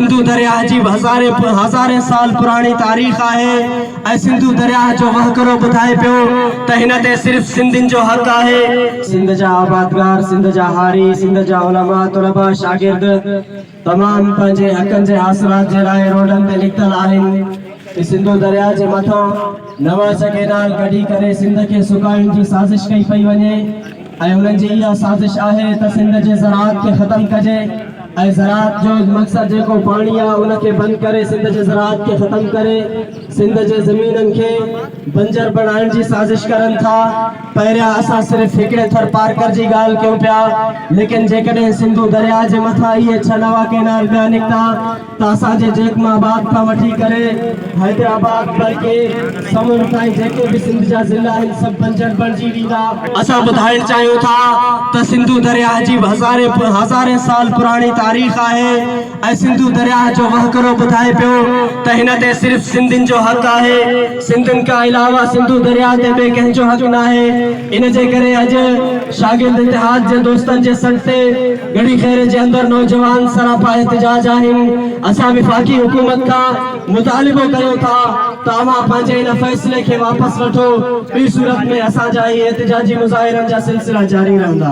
सिंधु दरिया जी हज़ारे साल पुरानी तारीख़ है। ऐं सिंधु दरिया जो वहकरो ॿुधाए पियो त हिन ते सिर्फ़ सिंधियुनि जो हक़ आहे। सिंध जा आबादगार, सिंध जा हारी, सिंध जा उलमा, तुलबा, शागिर्द तमाम पंहिंजे हक़नि जे हासिलात जे लाइ रोडनि ते निकितल आहिनि। सिंधु दरिया जे मथां नवां केनाल कढी करे सिंध खे सुकाइण जी साज़िश कई पई वञे ऐं उन्हनि जी इहा साज़िश आहे त सिंध जे ज़राअत खे ख़तम कजे ऐं ज़राअत जो मक़सदु जेको पाणी आहे उनखे बंदि करे सिंध जे ज़राअत खे ख़तम करे सिंध जे ज़मीननि खे बंजर बणाइण जी साज़िश करनि था। पहिरियां असां सिर्फ़ हिकिड़े थर पार्कर जी ॻाल्हि कयूं पिया, लेकिन जेकॾहिं सिंधु दरिया जे मथां इहे 6 नवां केनाल ॿिया निकिता त असांजे जेकमाबाद खां वठी करे हैदराबाद बल्कि समुंड ताईं जेके भी सिंध जा ज़िला आहिनि सभु बंजर बणिजी वेंदा। असां ॿुधाइण चाहियूं था त सिंधु दरिया जी हज़ारे साल पुरानी तारीख़ आहे ऐं सिंधु दरिया जो वहकरो ॿुधाए पियो त हिन ते सिर्फ़ सिंधियुनि जो हक़ आहे। सिंधियुनि खां अलावा सिंधु दरिया ते ॿिए कंहिंजो हक़ न आहे। इन जे करे अॼु शागिर्द इतिहाद जे दोस्तनि जे सॾ ते गड़ी खैर जे अंदरि नौजवान सरापा एहतिजाज आहिनि। असां वफ़ाक़ी हुकूमत खां मुतालिबो कयूं था त अव्हां पंहिंजे इन फ़ैसिले खे वापसि वठो, ॿी सूरत में असांजा इहे एहतिजाजी मुज़ाहिरनि जा सिलसिला जारी रहंदा।